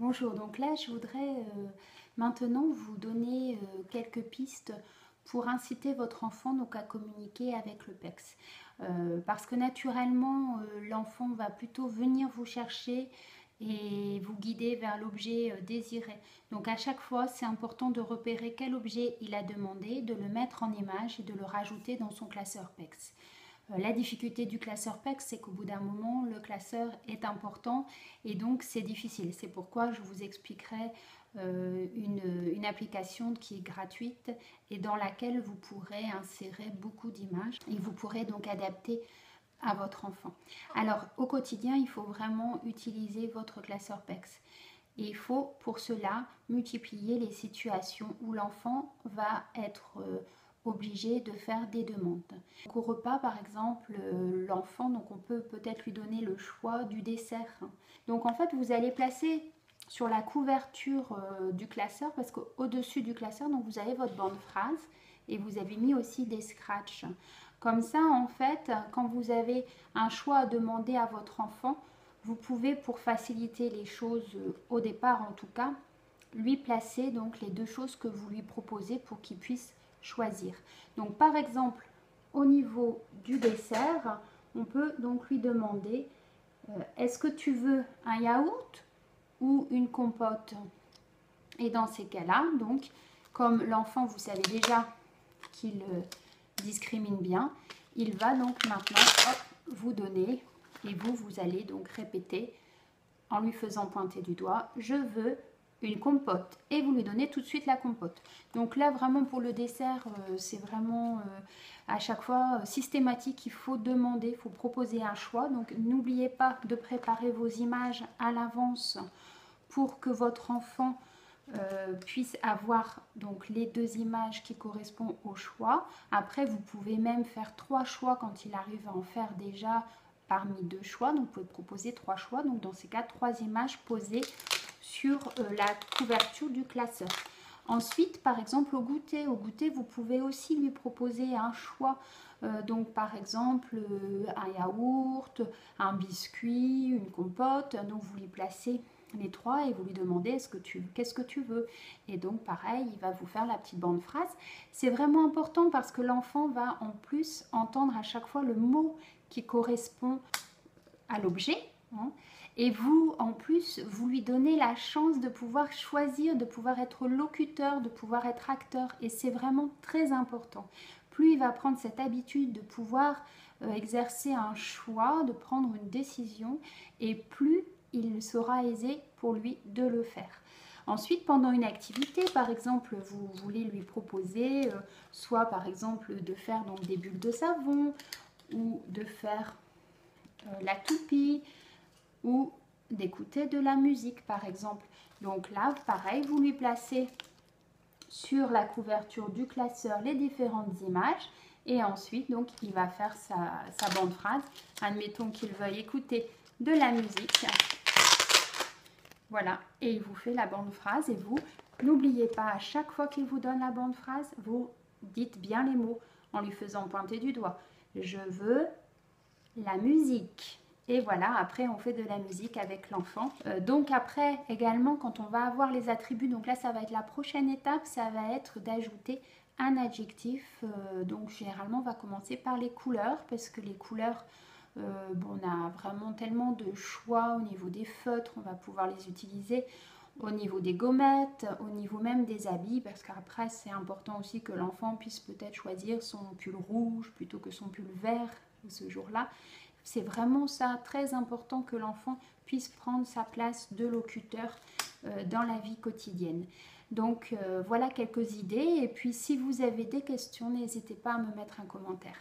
Bonjour, donc là je voudrais maintenant vous donner quelques pistes pour inciter votre enfant donc, à communiquer avec le PEX. Parce que naturellement l'enfant va plutôt venir vous chercher et vous guider vers l'objet désiré. Donc à chaque fois c'est important de repérer quel objet il a demandé, de le mettre en image et de le rajouter dans son classeur PEX. La difficulté du classeur PEX, c'est qu'au bout d'un moment, le classeur est important et donc c'est difficile. C'est pourquoi je vous expliquerai une application qui est gratuite et dans laquelle vous pourrez insérer beaucoup d'images et vous pourrez donc adapter à votre enfant. Alors au quotidien, il faut vraiment utiliser votre classeur PEX. Et il faut pour cela multiplier les situations où l'enfant va être obligé de faire des demandes. Donc, au repas par exemple, l'enfant, donc on peut peut-être lui donner le choix du dessert. Donc en fait vous allez placer sur la couverture du classeur, parce qu'au-dessus du classeur donc vous avez votre bande phrase et vous avez mis aussi des scratchs. Comme ça en fait quand vous avez un choix à demander à votre enfant, vous pouvez, pour faciliter les choses au départ en tout cas, lui placer donc les deux choses que vous lui proposez pour qu'il puisse choisir. Donc par exemple au niveau du dessert, on peut donc lui demander est-ce que tu veux un yaourt ou une compote? Et dans ces cas-là, donc comme l'enfant vous savez déjà qu'il discrimine bien, il va donc maintenant vous donner et vous allez donc répéter en lui faisant pointer du doigt je veux une compote et vous lui donnez tout de suite la compote. Donc là vraiment pour le dessert c'est vraiment à chaque fois systématique, il faut demander, il faut proposer un choix. Donc n'oubliez pas de préparer vos images à l'avance pour que votre enfant puisse avoir donc les deux images qui correspondent au choix. Après vous pouvez même faire 3 choix quand il arrive à en faire déjà parmi 2 choix, donc vous pouvez proposer 3 choix, donc dans ces cas 3 images posées sur la couverture du classeur. Ensuite par exemple au goûter vous pouvez aussi lui proposer un choix, donc par exemple un yaourt, un biscuit, une compote, donc vous lui placez les 3 et vous lui demandez qu'est-ce que tu veux, et donc pareil il va vous faire la petite bande phrase. C'est vraiment important parce que l'enfant va en plus entendre à chaque fois le mot qui correspond à l'objet, hein, et vous en plus vous lui donnez la chance de pouvoir choisir, de pouvoir être locuteur, de pouvoir être acteur, et c'est vraiment très important. Plus il va prendre cette habitude de pouvoir exercer un choix, de prendre une décision, et plus il sera aisé pour lui de le faire. Ensuite, pendant une activité, par exemple, vous voulez lui proposer soit par exemple de faire donc des bulles de savon, ou de faire la toupie, ou d'écouter de la musique par exemple. Donc là, pareil, vous lui placez sur la couverture du classeur les différentes images, et ensuite donc il va faire sa bande phrase. Admettons qu'il veuille écouter de la musique. Voilà, et il vous fait la bande phrase, et vous n'oubliez pas, à chaque fois qu'il vous donne la bande phrase, vous dites bien les mots en lui faisant pointer du doigt. Je veux la musique. Et voilà, après on fait de la musique avec l'enfant. Donc après également quand on va avoir les attributs, donc là ça va être la prochaine étape, ça va être d'ajouter un adjectif. Donc généralement on va commencer par les couleurs, parce que les couleurs, bon, on a vraiment tellement de choix au niveau des feutres, on va pouvoir les utiliser au niveau des gommettes, au niveau même des habits, parce qu'après c'est important aussi que l'enfant puisse peut-être choisir son pull rouge plutôt que son pull vert ce jour-là. C'est vraiment ça, très important que l'enfant puisse prendre sa place de locuteur dans la vie quotidienne. Donc voilà quelques idées, et puis si vous avez des questions, n'hésitez pas à me mettre un commentaire.